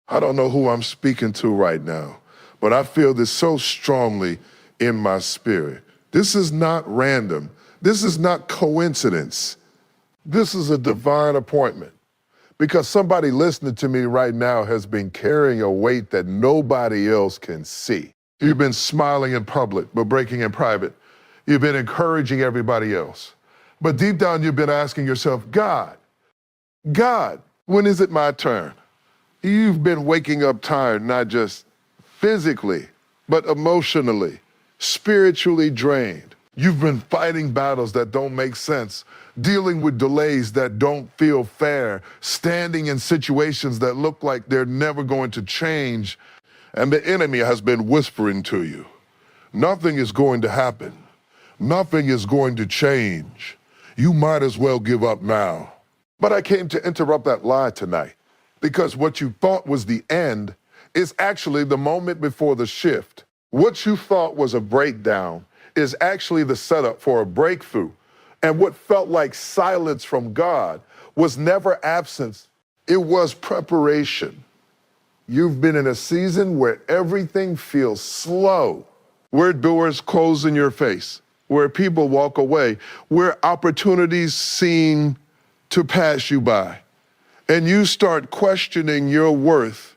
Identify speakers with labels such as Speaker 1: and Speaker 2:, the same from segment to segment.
Speaker 1: I don't know who I'm speaking to right now, but I feel this so strongly in my spirit. This is not random. This is not coincidence. This is a divine appointment because somebody listening to me right now has been carrying a weight that nobody else can see. You've been smiling in public, but breaking in private. You've been encouraging everybody else. But deep down, you've been asking yourself, God, when is it my turn? You've been waking up tired, not just physically, but emotionally, spiritually drained. You've been fighting battles that don't make sense, dealing with delays that don't feel fair, standing in situations that look like they're never going to change, and the enemy has been whispering to you, nothing is going to happen. Nothing is going to change. You might as well give up now. But I came to interrupt that lie tonight because what you thought was the end is actually the moment before the shift. What you thought was a breakdown is actually the setup for a breakthrough. And what felt like silence from God was never absence, it was preparation. You've been in a season where everything feels slow, where doors close in your face, where people walk away, where opportunities seem to pass you by. And you start questioning your worth,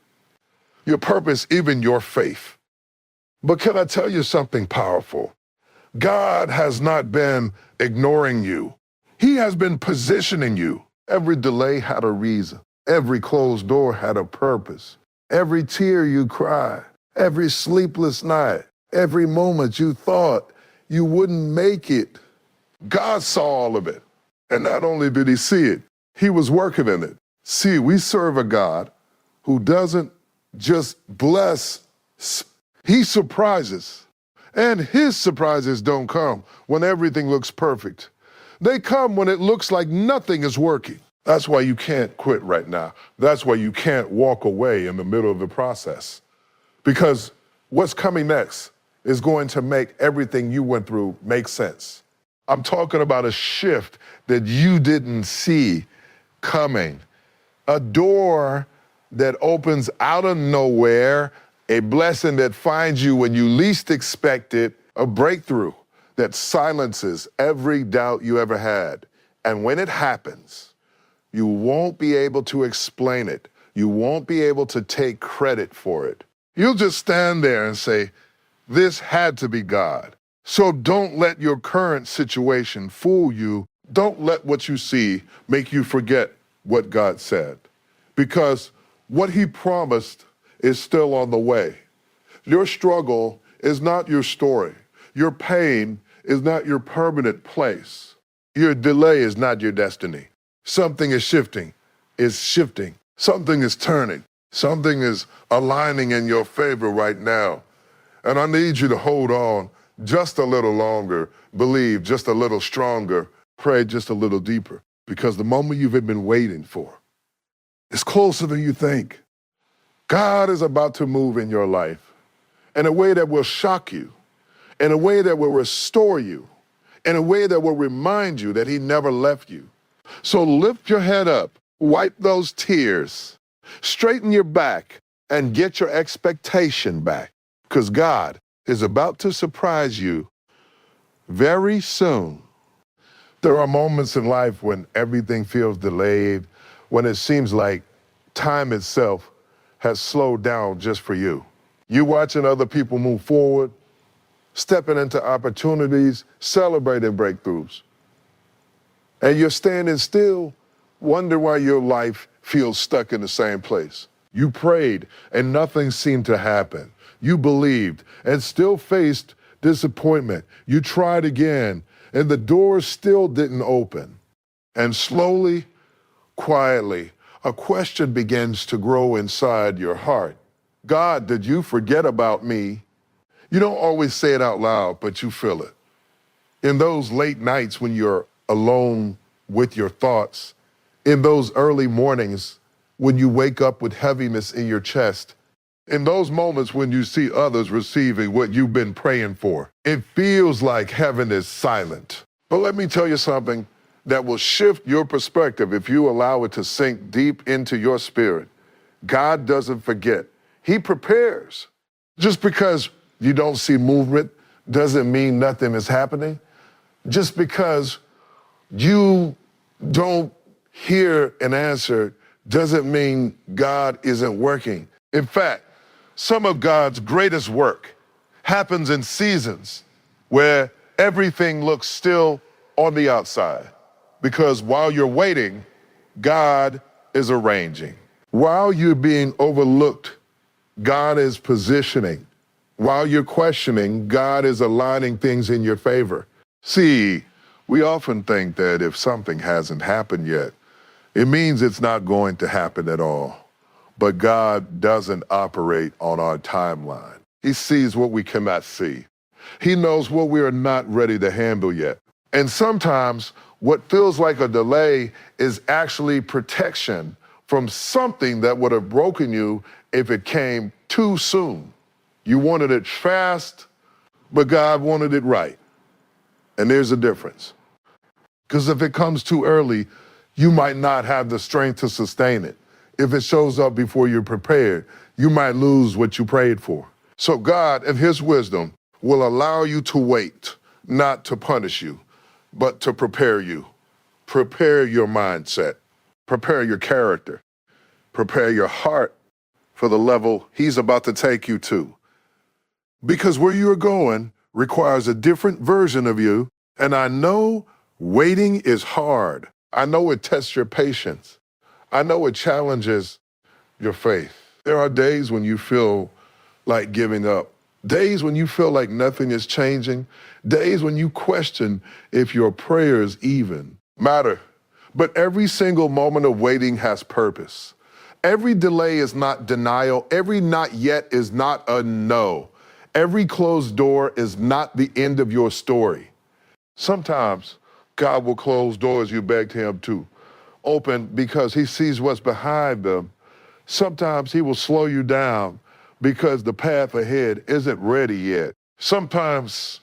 Speaker 1: your purpose, even your faith. But can I tell you something powerful? God has not been ignoring you. He has been positioning you. Every delay had a reason. Every closed door had a purpose. Every tear you cried, every sleepless night, every moment you thought you wouldn't make it, God saw all of it. And not only did he see it, he was working in it. See, we serve a God who doesn't just bless, he surprises. And his surprises don't come when everything looks perfect. They come when it looks like nothing is working. That's why you can't quit right now. That's why you can't walk away in the middle of the process. Because what's coming next is going to make everything you went through make sense. I'm talking about a shift that you didn't see coming. A door that opens out of nowhere, a blessing that finds you when you least expect it, a breakthrough that silences every doubt you ever had. And when it happens, you won't be able to explain it. You won't be able to take credit for it. You'll just stand there and say, this had to be God. So don't let your current situation fool you. Don't let what you see make you forget what God said. Because what he promised is still on the way. Your struggle is not your story. Your pain is not your permanent place. Your delay is not your destiny. Something is shifting. Something is turning. Something is aligning in your favor right now. And I need you to hold on just a little longer, believe just a little stronger, pray just a little deeper, because the moment you've been waiting for is closer than you think. God is about to move in your life in a way that will shock you, in a way that will restore you, in a way that will remind you that he never left you. So lift your head up, wipe those tears, straighten your back, and get your expectation back, because God is about to surprise you very soon. There are moments in life when everything feels delayed, when it seems like time itself has slowed down just for you. You watching other people move forward, stepping into opportunities, celebrating breakthroughs. And you're standing still, wonder why your life feels stuck in the same place. You prayed and nothing seemed to happen. You believed and still faced disappointment. You tried again and the doors still didn't open. And slowly, quietly, a question begins to grow inside your heart. God, did you forget about me? You don't always say it out loud, but you feel it. In those late nights when you're alone with your thoughts, in those early mornings when you wake up with heaviness in your chest, in those moments when you see others receiving what you've been praying for, it feels like heaven is silent. But let me tell you something that will shift your perspective if you allow it to sink deep into your spirit. God doesn't forget. He prepares. Just because you don't see movement doesn't mean nothing is happening. Just because you don't hear an answer doesn't mean God isn't working. In fact, some of God's greatest work happens in seasons where everything looks still on the outside. Because while you're waiting, God is arranging. While you're being overlooked, God is positioning. While you're questioning, God is aligning things in your favor. See, we often think that if something hasn't happened yet, it means it's not going to happen at all. But God doesn't operate on our timeline. He sees what we cannot see. He knows what we are not ready to handle yet. And sometimes what feels like a delay is actually protection from something that would have broken you if it came too soon. You wanted it fast, but God wanted it right. And there's a difference. Because if it comes too early, you might not have the strength to sustain it. If it shows up before you're prepared, you might lose what you prayed for. So God, in his wisdom, will allow you to wait, not to punish you, but to prepare you. Prepare your mindset, prepare your character, prepare your heart for the level he's about to take you to. Because where you're going requires a different version of you, and I know waiting is hard. I know it tests your patience. I know it challenges your faith. There are days when you feel like giving up, days when you feel like nothing is changing, days when you question if your prayers even matter. But every single moment of waiting has purpose. Every delay is not denial. Every not yet is not a no. Every closed door is not the end of your story. Sometimes God will close doors you begged him to open because he sees what's behind them. Sometimes he will slow you down because the path ahead isn't ready yet. Sometimes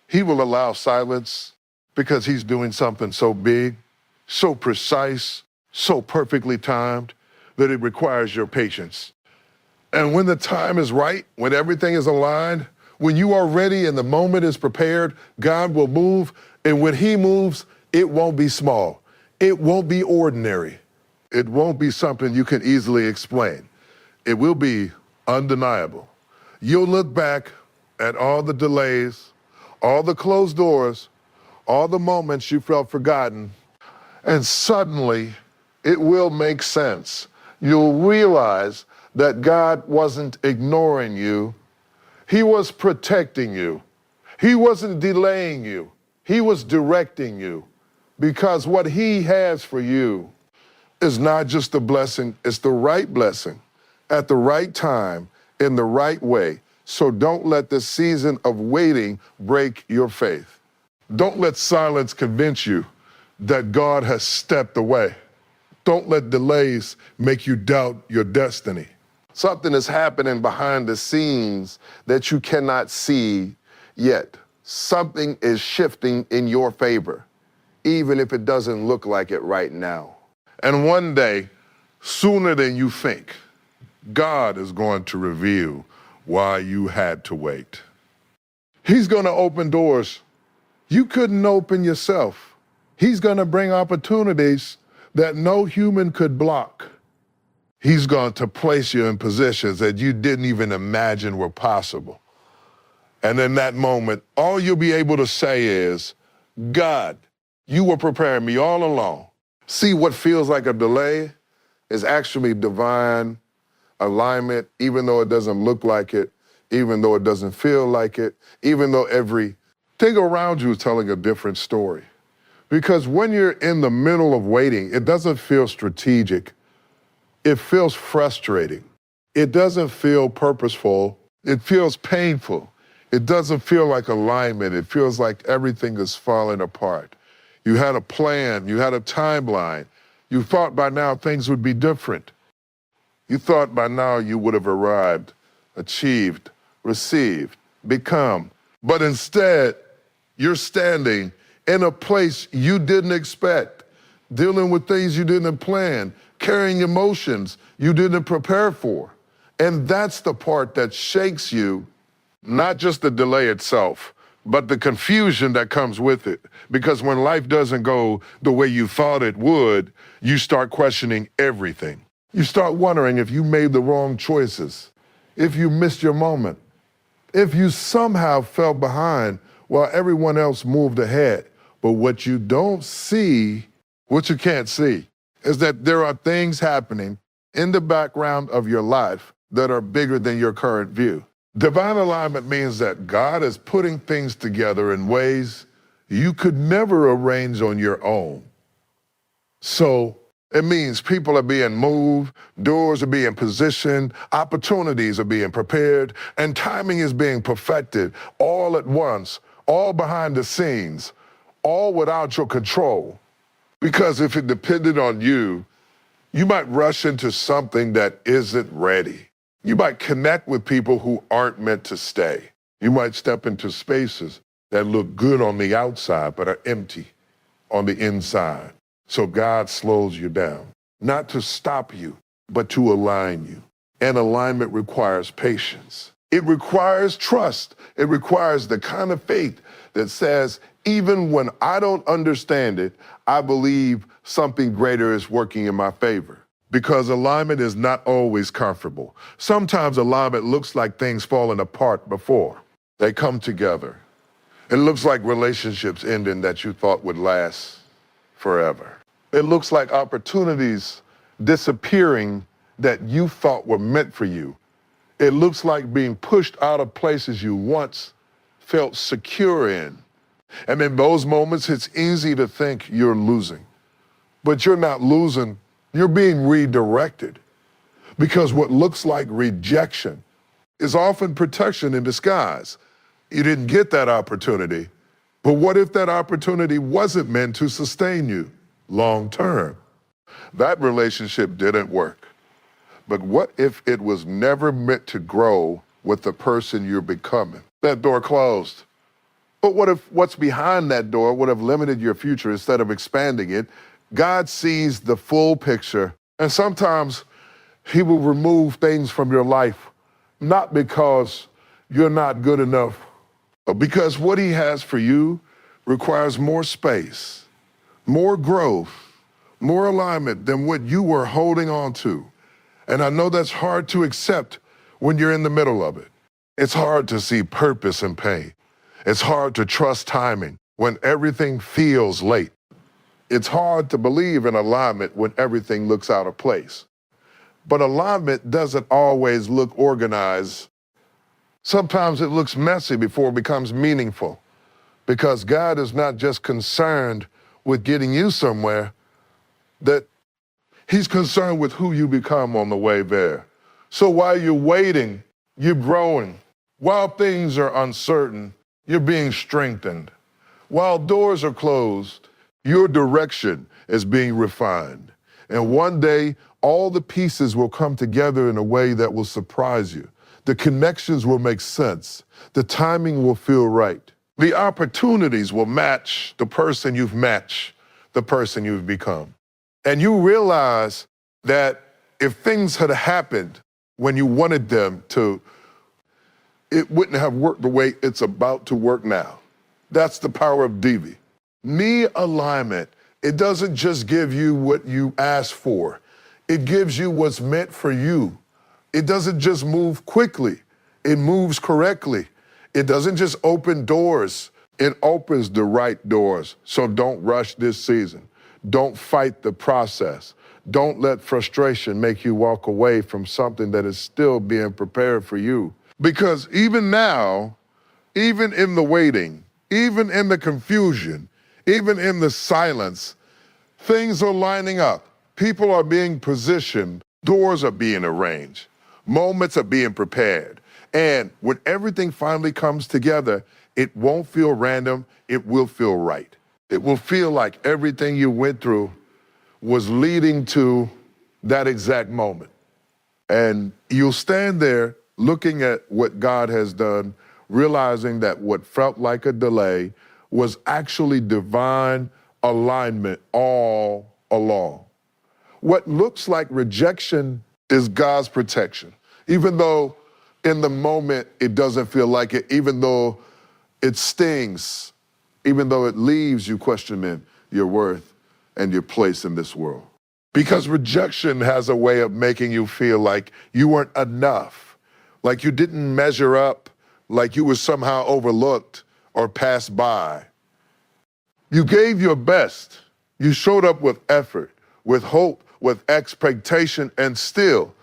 Speaker 1: he will allow silence because he's doing something so big, so precise, so perfectly timed that it requires your patience. And when the time is right, when everything is aligned, when you are ready and the moment is prepared, God will move. And when he moves, it won't be small. It won't be ordinary. It won't be something you can easily explain. It will be undeniable. You'll look back at all the delays, all the closed doors, all the moments you felt forgotten, and suddenly it will make sense. You'll realize that God wasn't ignoring you. He was protecting you. He wasn't delaying you. He was directing you, because what he has for you is not just a blessing, it's the right blessing at the right time in the right way. So don't let the season of waiting break your faith. Don't let silence convince you that God has stepped away. Don't let delays make you doubt your destiny. Something is happening behind the scenes that you cannot see yet. Something is shifting in your favor, even if it doesn't look like it right now. And one day, sooner than you think, God is going to reveal why you had to wait. He's going to open doors you couldn't open yourself. He's going to bring opportunities that no human could block. He's going to place you in positions that you didn't even imagine were possible. And in that moment, all you'll be able to say is, God, you were preparing me all along. See, what feels like a delay is actually divine alignment, even though it doesn't look like it, even though it doesn't feel like it, even though everything around you is telling a different story. Because when you're in the middle of waiting, it doesn't feel strategic. It feels frustrating. It doesn't feel purposeful. It feels painful. It doesn't feel like alignment. It feels like everything is falling apart. You had a plan. You had a timeline. You thought by now things would be different. You thought by now you would have arrived, achieved, received, become. But instead, you're standing in a place you didn't expect, dealing with things you didn't plan, carrying emotions you didn't prepare for. And that's the part that shakes you, not just the delay itself, but the confusion that comes with it. Because when life doesn't go the way you thought it would, you start questioning everything. You start wondering if you made the wrong choices, if you missed your moment, if you somehow fell behind while everyone else moved ahead. But what you don't see, what you can't see, is that there are things happening in the background of your life that are bigger than your current view. Divine alignment means that God is putting things together in ways you could never arrange on your own. So it means people are being moved, doors are being positioned, opportunities are being prepared, and timing is being perfected all at once, all behind the scenes, all without your control. Because if it depended on you, you might rush into something that isn't ready. You might connect with people who aren't meant to stay. You might step into spaces that look good on the outside but are empty on the inside. So God slows you down, not to stop you, but to align you. And alignment requires patience. It requires trust. It requires the kind of faith that says, even when I don't understand it, I believe something greater is working in my favor. Because alignment is not always comfortable. Sometimes alignment looks like things falling apart before they come together. It looks like relationships ending that you thought would last forever. It looks like opportunities disappearing that you thought were meant for you. It looks like being pushed out of places you once felt secure in. And in those moments, it's easy to think you're losing. But you're not losing, you're being redirected. Because what looks like rejection is often protection in disguise. You didn't get that opportunity, but what if that opportunity wasn't meant to sustain you long term? That relationship didn't work. But what if it was never meant to grow with the person you're becoming? That door closed. But what if what's behind that door would have limited your future instead of expanding it? God sees the full picture, and sometimes He will remove things from your life, not because you're not good enough, but because what He has for you requires more space, more growth, more alignment than what you were holding on to. And I know that's hard to accept when you're in the middle of it. It's hard to see purpose in pain. It's hard to trust timing when everything feels late. It's hard to believe in alignment when everything looks out of place. But alignment doesn't always look organized. Sometimes it looks messy before it becomes meaningful, because God is not just concerned with getting you somewhere, that He's concerned with who you become on the way there. So while you're waiting, you're growing. While things are uncertain, you're being strengthened. While doors are closed, your direction is being refined. And one day, all the pieces will come together in a way that will surprise you. The connections will make sense. The timing will feel right. The opportunities will match the person you've matched, the person you've become. And you realize that if things had happened when you wanted them to, it wouldn't have worked the way it's about to work now. That's the power of Divi. Me alignment, it doesn't just give you what you asked for. It gives you what's meant for you. It doesn't just move quickly. It moves correctly. It doesn't just open doors. It opens the right doors. So don't rush this season. Don't fight the process. Don't let frustration make you walk away from something that is still being prepared for you. Because even now, even in the waiting, even in the confusion, even in the silence, things are lining up. People are being positioned. Doors are being arranged. Moments are being prepared. And when everything finally comes together, it won't feel random. It will feel right. It will feel like everything you went through was leading to that exact moment. And you'll stand there looking at what God has done, realizing that what felt like a delay was actually divine alignment all along. What looks like rejection is God's protection. Even though in the moment it doesn't feel like it, even though it stings, even though it leaves you questioning your worth and your place in this world. Because rejection has a way of making you feel like you weren't enough, like you didn't measure up, like you were somehow overlooked or passed by. You gave your best. You showed up with effort, with hope, with expectation, and still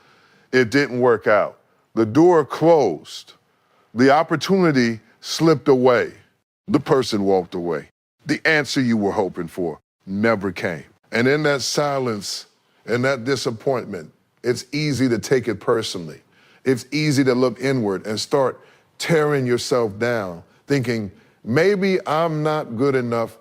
Speaker 1: it didn't work out. The door closed. The opportunity slipped away. The person walked away. The answer you were hoping for never came. And in that silence and that disappointment, it's easy to take it personally. It's easy to look inward and start tearing yourself down, thinking, maybe I'm not good enough.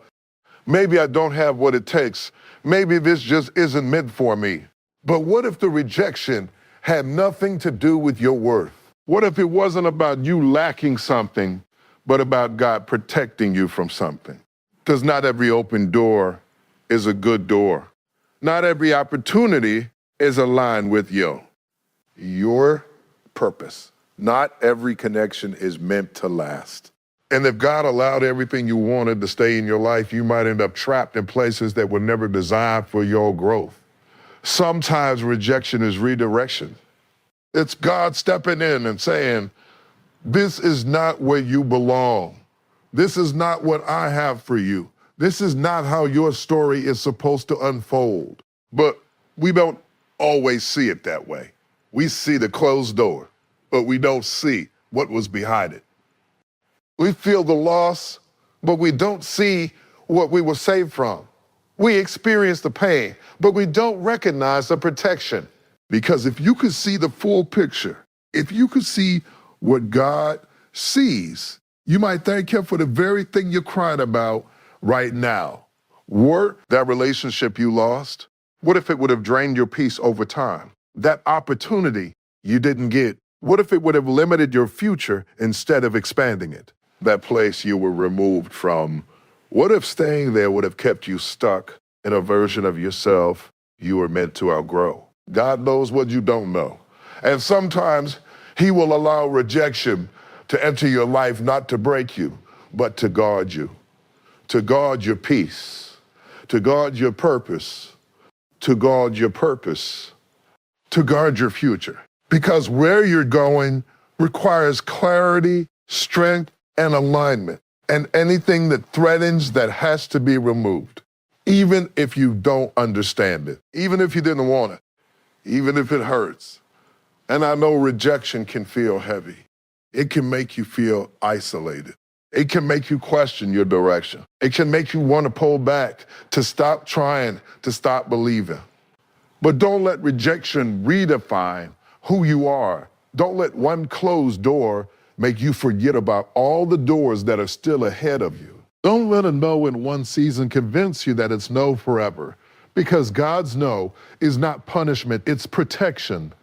Speaker 1: Maybe I don't have what it takes. Maybe this just isn't meant for me. But what if the rejection had nothing to do with your worth? What if it wasn't about you lacking something, but about God protecting you from something? Because not every open door is a good door. Not every opportunity is aligned with your purpose. Not every connection is meant to last. And if God allowed everything you wanted to stay in your life, you might end up trapped in places that were never designed for your growth. Sometimes rejection is redirection. It's God stepping in and saying, this is not where you belong. This is not what I have for you. This is not how your story is supposed to unfold. But we don't always see it that way. We see the closed door, but we don't see what was behind it. We feel the loss, but we don't see what we were saved from. We experience the pain, but we don't recognize the protection. Because if you could see the full picture, if you could see what God sees, you might thank Him for the very thing you're crying about right now. Were that relationship you lost? What if it would have drained your peace over time? That opportunity you didn't get? What if it would have limited your future instead of expanding it? That place you were removed from, what if staying there would have kept you stuck in a version of yourself you were meant to outgrow? God knows what you don't know. And sometimes He will allow rejection to enter your life, not to break you, but to guard you, to guard your peace, to guard your purpose, to guard your purpose, to guard your future. Because where you're going requires clarity, strength, and alignment. And anything that threatens that has to be removed, even if you don't understand it, even if you didn't want it, even if it hurts. And I know rejection can feel heavy. It can make you feel isolated. It can make you question your direction. It can make you want to pull back, to stop trying, to stop believing. But don't let rejection redefine who you are. Don't let one closed door make you forget about all the doors that are still ahead of you. Don't let a no in one season convince you that it's no forever. Because God's no is not punishment, it's protection.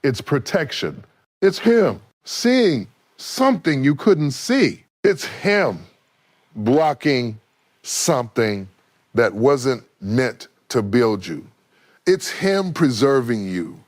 Speaker 1: It's protection. It's Him seeing something you couldn't see. It's Him blocking something that wasn't meant to build you. It's Him preserving you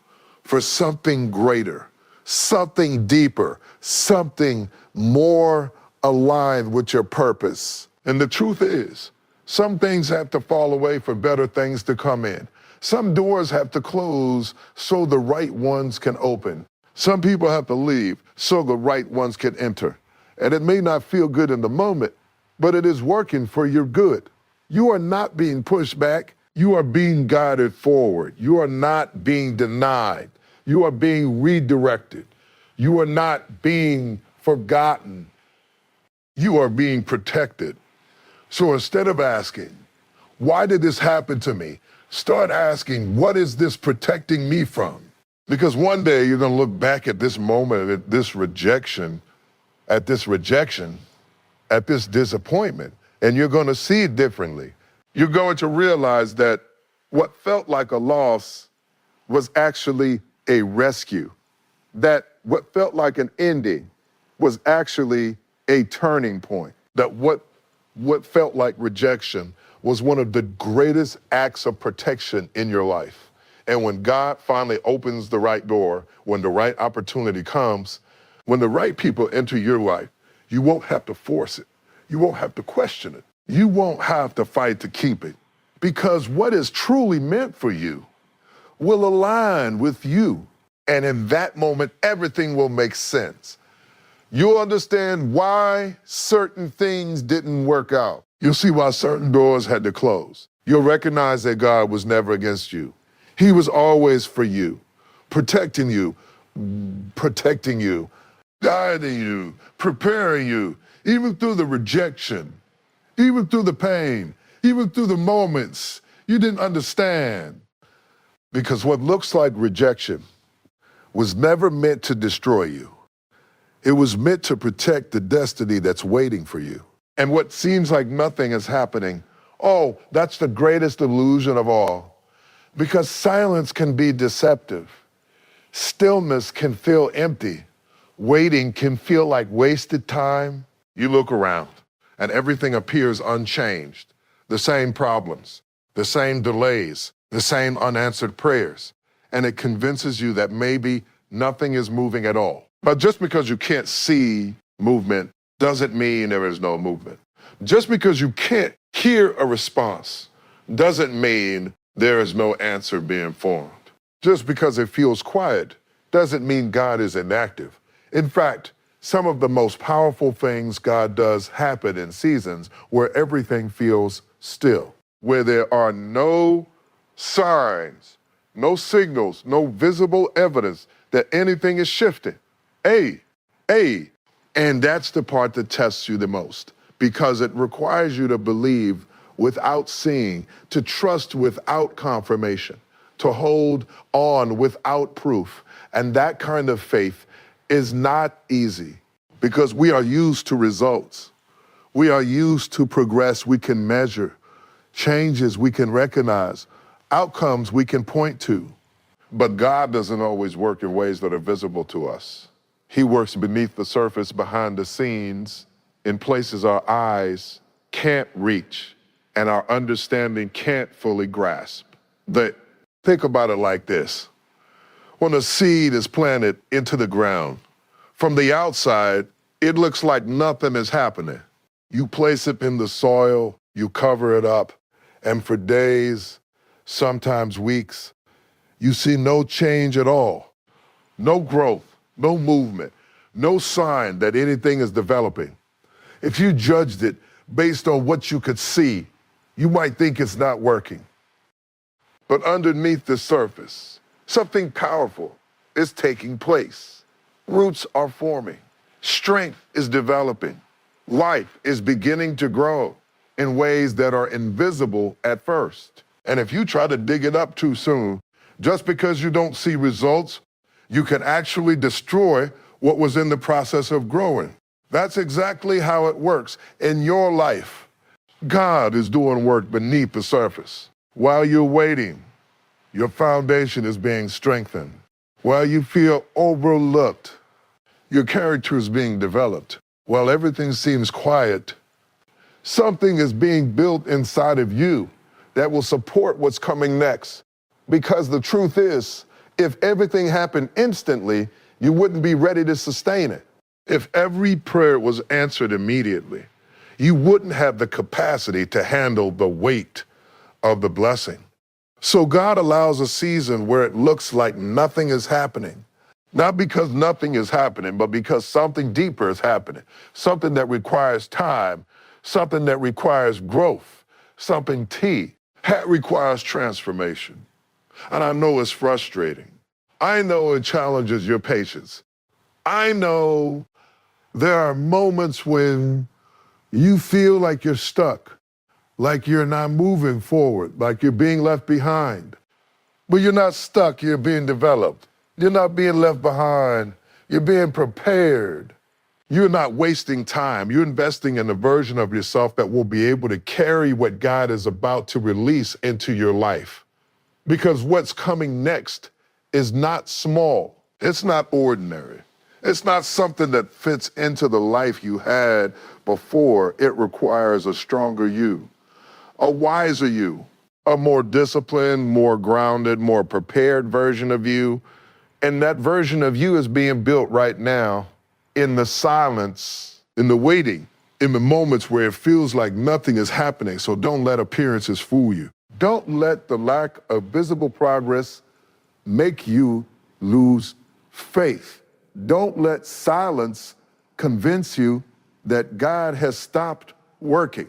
Speaker 1: for something greater, something deeper, something more aligned with your purpose. And the truth is, some things have to fall away for better things to come in. Some doors have to close so the right ones can open. Some people have to leave so the right ones can enter. And it may not feel good in the moment, but it is working for your good. You are not being pushed back. You are being guided forward. You are not being denied. You are being redirected. You are not being forgotten. You are being protected. So instead of asking, why did this happen to me? Start asking, what is this protecting me from? Because one day you're going to look back at this moment, at this rejection, at this disappointment, and you're going to see it differently. You're going to realize that what felt like a loss was actually a rescue. That what felt like an ending was actually a turning point. That what felt like rejection was one of the greatest acts of protection in your life. And when God finally opens the right door, when the right opportunity comes, when the right people enter your life, you won't have to force it. You won't have to question it. You won't have to fight to keep it. Because what is truly meant for you will align with you. And in that moment, everything will make sense. You'll understand why certain things didn't work out. You'll see why certain doors had to close. You'll recognize that God was never against you. He was always for you, protecting you, guiding you, preparing you, even through the rejection, even through the pain, even through the moments you didn't understand. Because what looks like rejection was never meant to destroy you. It was meant to protect the destiny that's waiting for you. And what seems like nothing is happening, oh, that's the greatest illusion of all. Because silence can be deceptive. Stillness can feel empty. Waiting can feel like wasted time. You look around and everything appears unchanged. The same problems, the same delays, the same unanswered prayers. And it convinces you that maybe nothing is moving at all. But just because you can't see movement doesn't mean there is no movement. Just because you can't hear a response doesn't mean there is no answer being formed. Just because it feels quiet doesn't mean God is inactive. In fact, some of the most powerful things God does happen in seasons where everything feels still, where there are no signs, no signals, no visible evidence that anything is shifting. And that's the part that tests you the most, because it requires you to believe without seeing, to trust without confirmation, to hold on without proof. And that kind of faith is not easy, because we are used to results. We are used to progress we can measure, changes we can recognize, outcomes we can point to. But God doesn't always work in ways that are visible to us. He works beneath the surface, behind the scenes, in places our eyes can't reach and our understanding can't fully grasp. Think about it like this. When a seed is planted into the ground, from the outside, it looks like nothing is happening. You place it in the soil, you cover it up, and for days, sometimes weeks, you see no change at all. No growth, no movement, no sign that anything is developing. If you judged it based on what you could see, you might think it's not working. But underneath the surface, something powerful is taking place. Roots are forming. Strength is developing. Life is beginning to grow in ways that are invisible at first. And if you try to dig it up too soon, just because you don't see results, you can actually destroy what was in the process of growing. That's exactly how it works in your life. God is doing work beneath the surface. While you're waiting, your foundation is being strengthened. While you feel overlooked, your character is being developed. While everything seems quiet, something is being built inside of you that will support what's coming next. Because the truth is, if everything happened instantly, you wouldn't be ready to sustain it. If every prayer was answered immediately, you wouldn't have the capacity to handle the weight of the blessing. So God allows a season where it looks like nothing is happening. Not because nothing is happening, but because something deeper is happening. Something that requires time, something that requires growth, something that requires transformation. And I know it's frustrating. I know it challenges your patience. I know there are moments when you feel like you're stuck, like you're not moving forward, like you're being left behind. But you're not stuck, you're being developed. You're not being left behind, you're being prepared. You're not wasting time, you're investing in a version of yourself that will be able to carry what God is about to release into your life. Because what's coming next is not small, it's not ordinary. It's not something that fits into the life you had before. It requires a stronger you, a wiser you, a more disciplined, more grounded, more prepared version of you. And that version of you is being built right now in the silence, in the waiting, in the moments where it feels like nothing is happening. So don't let appearances fool you. Don't let the lack of visible progress make you lose faith. Don't let silence convince you that God has stopped working.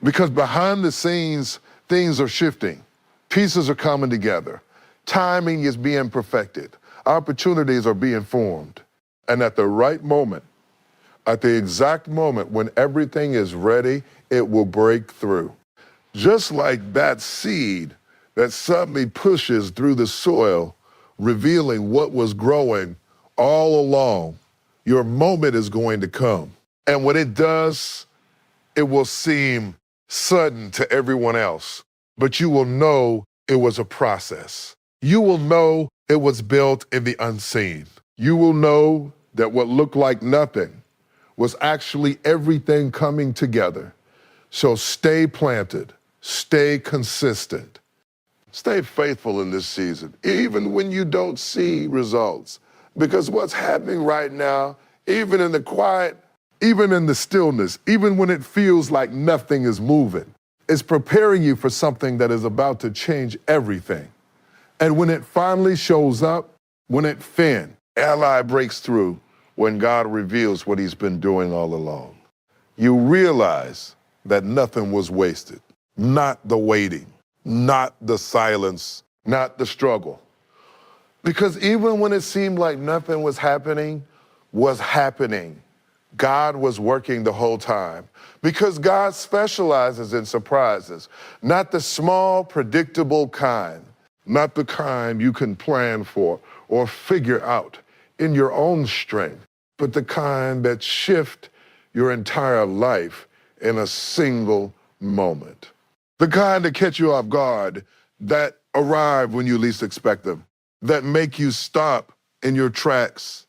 Speaker 1: Because behind the scenes, things are shifting. Pieces are coming together. Timing is being perfected. Opportunities are being formed. And at the right moment, at the exact moment when everything is ready, it will break through. Just like that seed that suddenly pushes through the soil, revealing what was growing all along, your moment is going to come. And when it does, it will seem sudden to everyone else, but you will know it was a process. You will know it was built in the unseen. You will know that what looked like nothing was actually everything coming together. So stay planted, stay consistent, stay faithful in this season, even when you don't see results. Because what's happening right now, even in the quiet, even in the stillness, even when it feels like nothing is moving, is preparing you for something that is about to change everything. And when it finally shows up, when it ally breaks through, when God reveals what he's been doing all along, you realize that nothing was wasted. Not the waiting, not the silence, not the struggle. Because even when it seemed like nothing was happening, God was working the whole time. Because God specializes in surprises, not the small, predictable kind, not the kind you can plan for or figure out in your own strength, but the kind that shift your entire life in a single moment. The kind that catch you off guard, that arrive when you least expect them, that make you stop in your tracks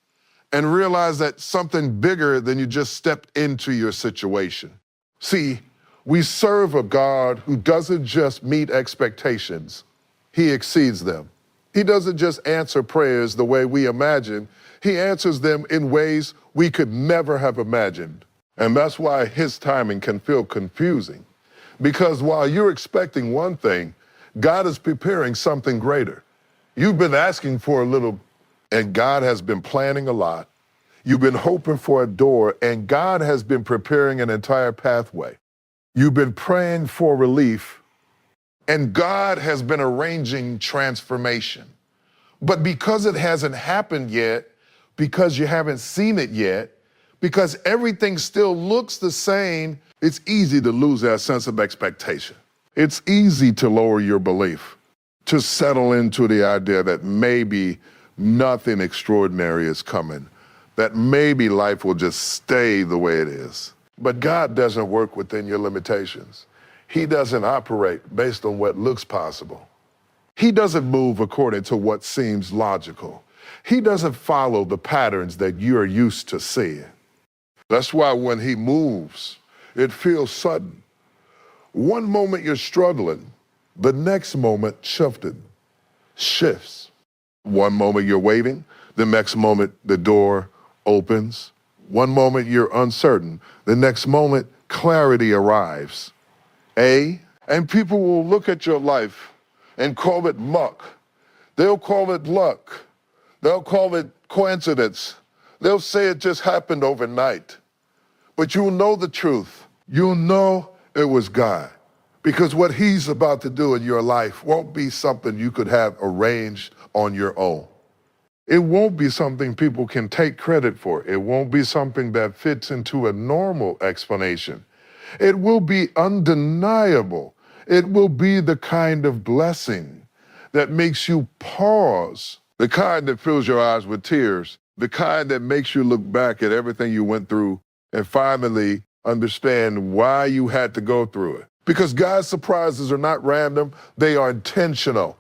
Speaker 1: and realize that something bigger than you just stepped into your situation. See, we serve a God who doesn't just meet expectations, he exceeds them. He doesn't just answer prayers the way we imagine, he answers them in ways we could never have imagined. And that's why his timing can feel confusing. Because while you're expecting one thing, God is preparing something greater. You've been asking for a little, and God has been planning a lot. You've been hoping for a door, and God has been preparing an entire pathway. You've been praying for relief, and God has been arranging transformation. But because it hasn't happened yet, because you haven't seen it yet, because everything still looks the same, it's easy to lose that sense of expectation. It's easy to lower your belief, to settle into the idea that maybe nothing extraordinary is coming, that maybe life will just stay the way it is. But God doesn't work within your limitations. He doesn't operate based on what looks possible. He doesn't move according to what seems logical. He doesn't follow the patterns that you're used to seeing. That's why when he moves, it feels sudden. One moment you're struggling, the next moment shifts. One moment you're waiting, the next moment the door opens. One moment you're uncertain, the next moment clarity arrives. And people will look at your life and call it luck. They'll call it luck. They'll call it coincidence. They'll say it just happened overnight. But you'll know the truth. You'll know it was God. Because what he's about to do in your life won't be something you could have arranged on your own. It won't be something people can take credit for. It won't be something that fits into a normal explanation. It will be undeniable. It will be the kind of blessing that makes you pause, the kind that fills your eyes with tears, the kind that makes you look back at everything you went through and finally understand why you had to go through it. Because God's surprises are not random, they are intentional.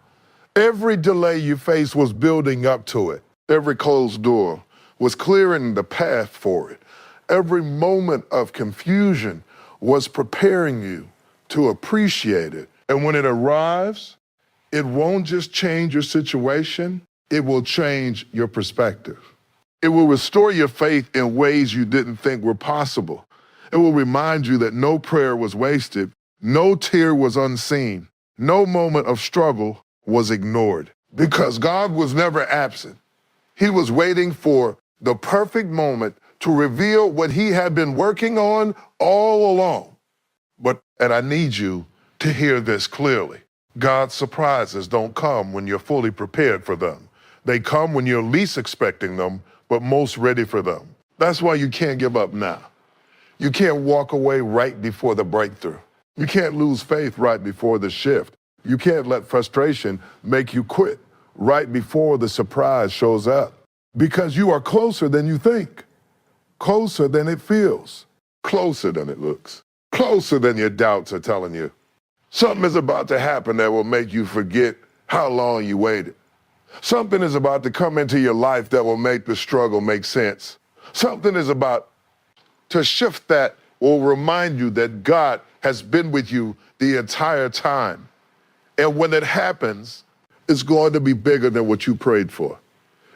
Speaker 1: Every delay you faced was building up to it. Every closed door was clearing the path for it. Every moment of confusion was preparing you to appreciate it And when it arrives, it won't just change your situation, it will change your perspective. It will restore your faith in ways you didn't think were possible. It will remind you that no prayer was wasted, no tear was unseen, no moment of struggle was ignored. Because God was never absent. He was waiting for the perfect moment to reveal what he had been working on all along. And I need you to hear this clearly. God's surprises don't come when you're fully prepared for them. They come when you're least expecting them, but most ready for them. That's why you can't give up now. You can't walk away right before the breakthrough. You can't lose faith right before the shift. You can't let frustration make you quit right before the surprise shows up. Because you are closer than you think, closer than it feels, closer than it looks, closer than your doubts are telling you. Something is about to happen that will make you forget how long you waited. Something is about to come into your life that will make the struggle make sense. Something is about to shift that will remind you that God has been with you the entire time. And when it happens, it's going to be bigger than what you prayed for.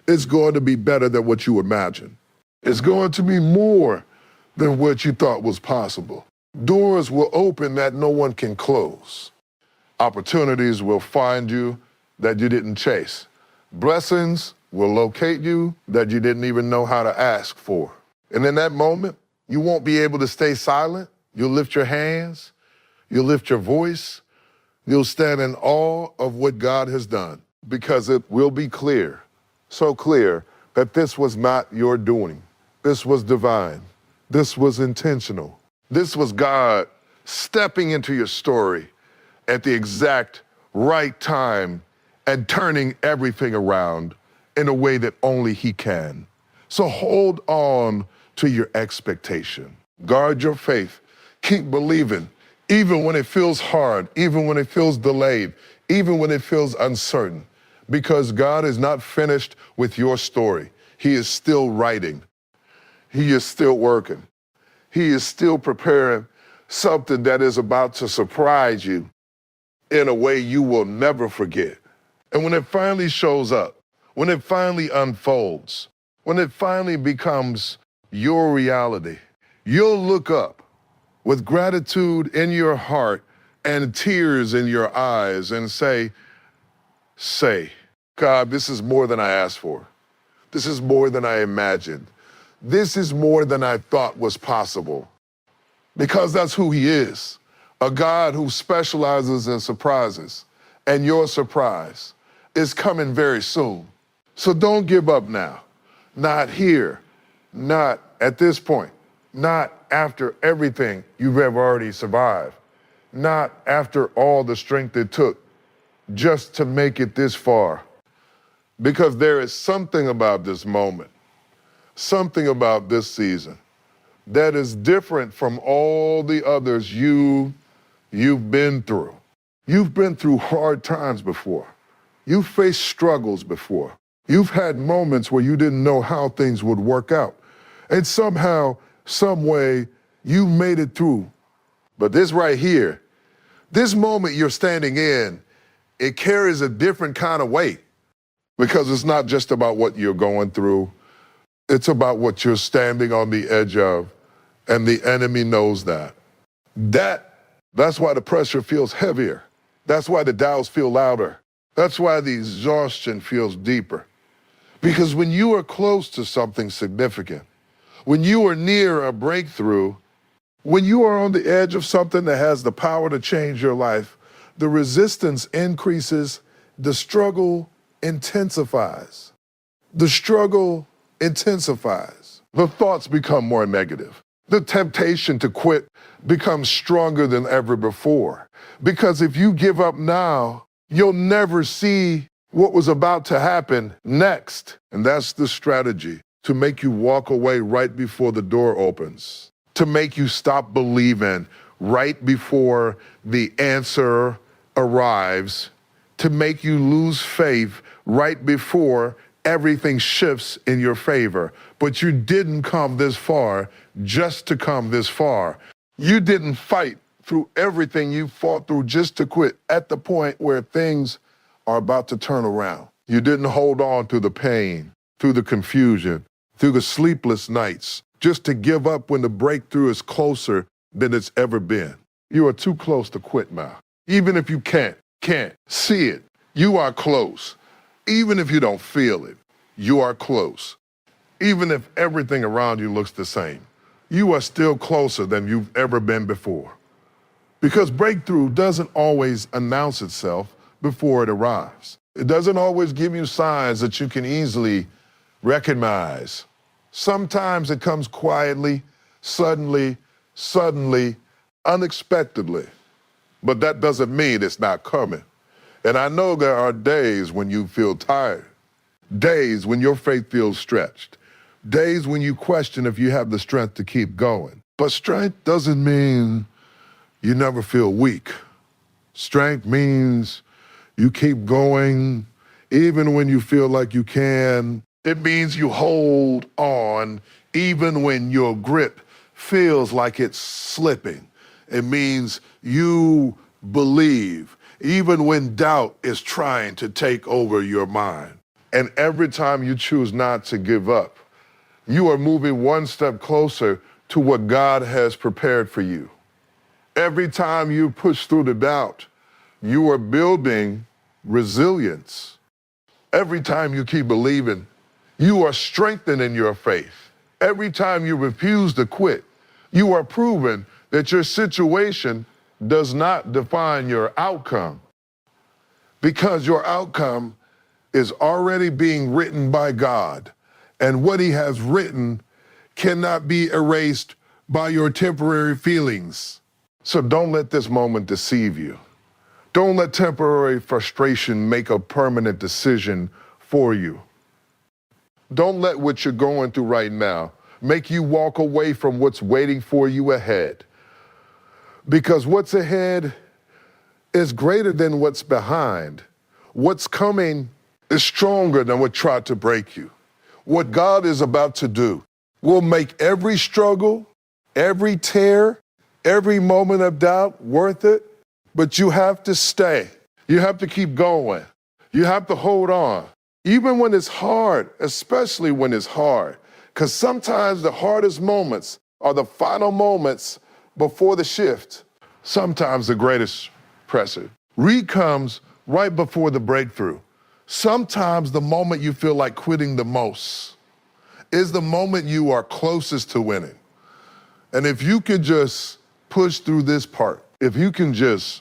Speaker 1: It's going to be better than what you imagined. It's going to be more than what you thought was possible. Doors will open that no one can close. Opportunities will find you that you didn't chase. Blessings will locate you that you didn't even know how to ask for. And in that moment, you won't be able to stay silent. You'll lift your hands. You'll lift your voice. You'll stand in awe of what God has done, because it will be clear, so clear, that this was not your doing. This was divine. This was intentional. This was God stepping into your story at the exact right time and turning everything around in a way that only He can. So hold on to your expectation. Guard your faith. Keep believing, even when it feels hard, even when it feels delayed, even when it feels uncertain, because God is not finished with your story. He is still writing. He is still working. He is still preparing something that is about to surprise you in a way you will never forget. And when it finally shows up, when it finally unfolds, when it finally becomes your reality, you'll look up with gratitude in your heart and tears in your eyes and say, God, this is more than I asked for. This is more than I imagined. This is more than I thought was possible. Because that's who He is, a God who specializes in surprises. And your surprise is coming very soon. So don't give up now. Not here, not at this point, not after everything you've ever already survived, not after all the strength it took just to make it this far. Because there is something about this moment, something about this season that is different from all the others you've been through. You've been through hard times before. You've faced struggles before. You've had moments where you didn't know how things would work out. And somehow, some way, you made it through. But this right here, this moment you're standing in, it carries a different kind of weight, because it's not just about what you're going through. It's about what you're standing on the edge of, and the enemy knows that. That's why the pressure feels heavier. That's why the doubts feel louder. That's why the exhaustion feels deeper. Because when you are close to something significant, when you are near a breakthrough, when you are on the edge of something that has the power to change your life, the resistance increases, the struggle intensifies. The struggle intensifies. The thoughts become more negative. The temptation to quit becomes stronger than ever before. Because if you give up now, you'll never see what was about to happen next. And that's the strategy, to make you walk away right before the door opens, to make you stop believing right before the answer arrives, to make you lose faith right before everything shifts in your favor. But you didn't come this far just to come this far. You didn't fight through everything you fought through just to quit at the point where things are about to turn around. You didn't hold on to the pain, through the confusion, through the sleepless nights, just to give up when the breakthrough is closer than it's ever been. You are too close to quit now. Even if you can't see it, you are close. Even if you don't feel it, you are close. Even if everything around you looks the same, you are still closer than you've ever been before. Because breakthrough doesn't always announce itself before it arrives. It doesn't always give you signs that you can easily recognize. Sometimes it comes quietly, suddenly, unexpectedly. But that doesn't mean it's not coming. And I know there are days when you feel tired, days when your faith feels stretched, days when you question if you have the strength to keep going. But strength doesn't mean you never feel weak. Strength means you keep going even when you feel like you can. It means you hold on even when your grip feels like it's slipping. It means you believe even when doubt is trying to take over your mind. And every time you choose not to give up, you are moving one step closer to what God has prepared for you. Every time you push through the doubt, you are building resilience. Every time you keep believing, you are strengthening your faith. Every time you refuse to quit, you are proving that your situation does not define your outcome, because your outcome is already being written by God, and what He has written cannot be erased by your temporary feelings. So don't let this moment deceive you. Don't let temporary frustration make a permanent decision for you. Don't let what you're going through right now make you walk away from what's waiting for you ahead. Because what's ahead is greater than what's behind. What's coming is stronger than what tried to break you. What God is about to do will make every struggle, every tear, every moment of doubt worth it. But you have to stay. You have to keep going. You have to hold on. Even when it's hard, especially when it's hard. Because sometimes the hardest moments are the final moments before the shift. Sometimes the greatest pressure comes right before the breakthrough. Sometimes the moment you feel like quitting the most is the moment you are closest to winning. And if you can just push through this part, if you can just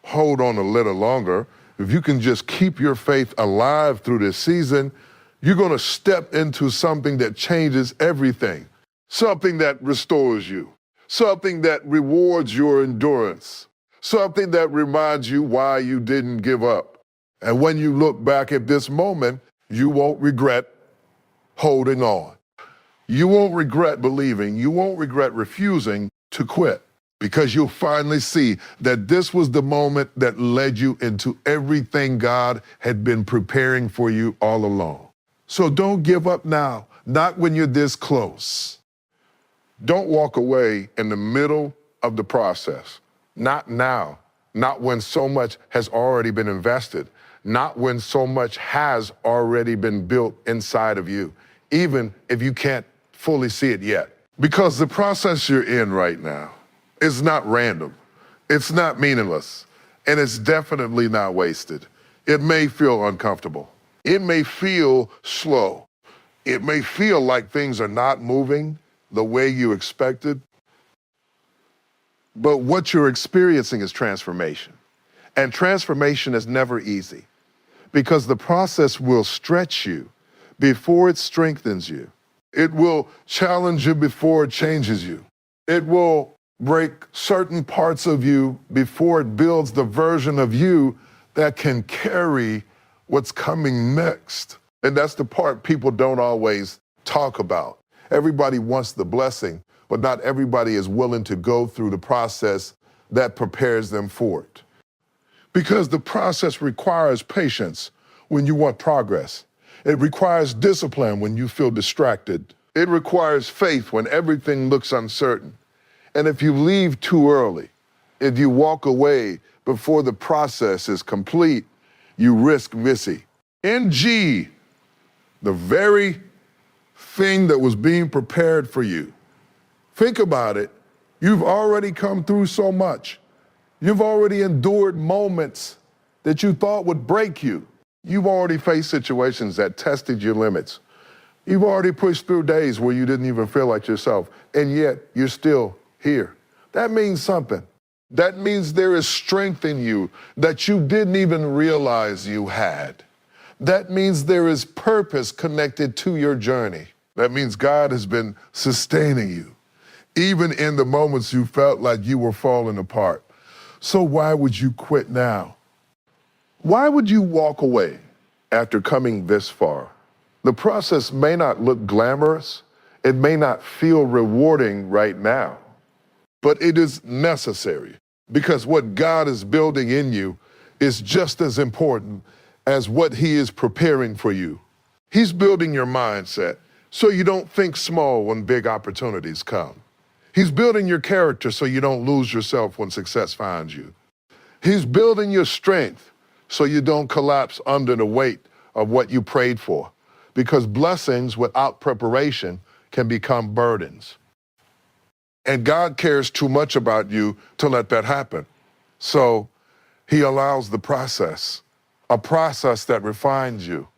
Speaker 1: hold on a little longer, if you can just keep your faith alive through this season, you're going to step into something that changes everything, something that restores you, something that rewards your endurance, something that reminds you why you didn't give up. And when you look back at this moment, you won't regret holding on. You won't regret believing. You won't regret refusing to quit, because you'll finally see that this was the moment that led you into everything God had been preparing for you all along. So don't give up now, not when you're this close. Don't walk away in the middle of the process. Not now, not when so much has already been invested, not when so much has already been built inside of you, even if you can't fully see it yet. Because the process you're in right now is not random, it's not meaningless, and it's definitely not wasted. It may feel uncomfortable. It may feel slow. It may feel like things are not moving the way you expected. But what you're experiencing is transformation. And transformation is never easy, because the process will stretch you before it strengthens you. It will challenge you before it changes you. It will break certain parts of you before it builds the version of you that can carry what's coming next. And that's the part people don't always talk about. Everybody wants the blessing, but not everybody is willing to go through the process that prepares them for it. Because the process requires patience when you want progress. It requires discipline when you feel distracted. It requires faith when everything looks uncertain. And if you leave too early, If you walk away before the process is complete, you risk missing. NG, the very thing that was being prepared for you. Think about it. You've already come through so much. You've already endured moments that you thought would break you. You've already faced situations that tested your limits. You've already pushed through days where you didn't even feel like yourself, and yet you're still here. That means something. That means there is strength in you that you didn't even realize you had. That means there is purpose connected to your journey. That means God has been sustaining you, even in the moments you felt like you were falling apart. So why would you quit now? Why would you walk away after coming this far? The process may not look glamorous. It may not feel rewarding right now, but it is necessary because what God is building in you is just as important as what He is preparing for you. He's building your mindset so you don't think small when big opportunities come. He's building your character so you don't lose yourself when success finds you. He's building your strength so you don't collapse under the weight of what you prayed for, because blessings without preparation can become burdens. And God cares too much about you to let that happen. So He allows the process, a process that refines you,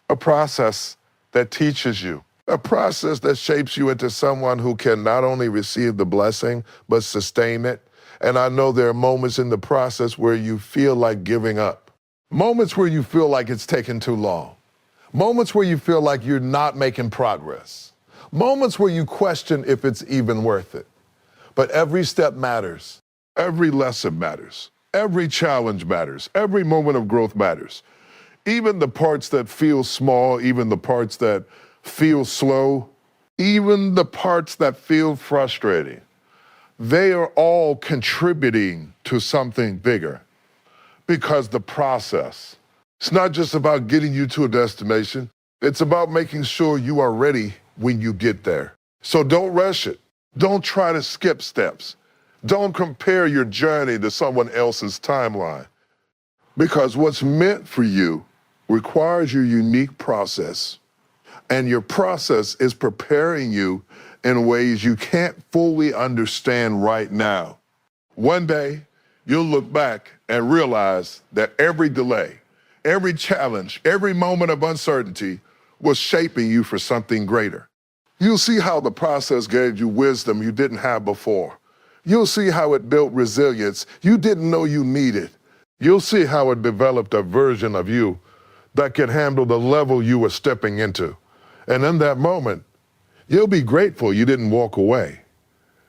Speaker 1: a process that teaches you, a process that shapes you into someone who can not only receive the blessing, but sustain it. And I know there are moments in the process where you feel like giving up, moments where you feel like it's taken too long, moments where you feel like you're not making progress, moments where you question if it's even worth it. But every step matters. Every lesson matters. Every challenge matters. Every moment of growth matters. Even the parts that feel small, even the parts that feel slow, even the parts that feel frustrating, they are all contributing to something bigger. Because the process, it's not just about getting you to a destination, it's about making sure you are ready when you get there. So don't rush it. Don't try to skip steps. Don't compare your journey to someone else's timeline. Because what's meant for you requires your unique process. And your process is preparing you in ways you can't fully understand right now. One day, you'll look back and realize that every delay, every challenge, every moment of uncertainty was shaping you for something greater. You'll see how the process gave you wisdom you didn't have before. You'll see how it built resilience you didn't know you needed. You'll see how it developed a version of you that could handle the level you were stepping into. And in that moment, you'll be grateful you didn't walk away.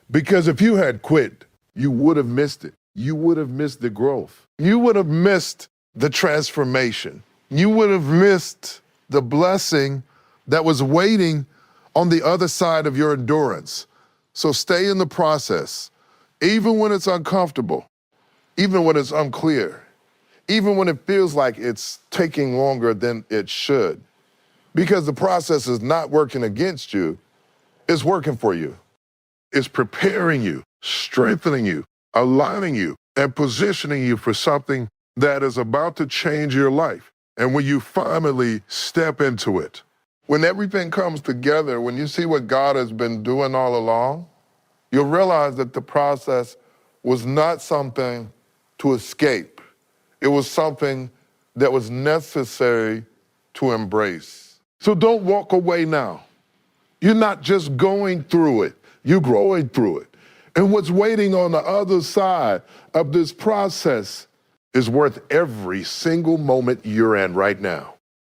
Speaker 1: Because if you had quit, you would have missed it. You would have missed the growth. You would have missed the transformation. You would have missed the blessing that was waiting on the other side of your endurance. So stay in the process, even when it's uncomfortable, even when it's unclear, even when it feels like it's taking longer than it should. Because the process is not working against you, it's working for you. It's preparing you, strengthening you, aligning you, and positioning you for something that is about to change your life. And when you finally step into it, when everything comes together, when you see what God has been doing all along, you'll realize that the process was not something to escape. It was something that was necessary to embrace. So don't walk away now. You're not just going through it, you're growing through it. And what's waiting on the other side of this process is worth every single moment you're in right now.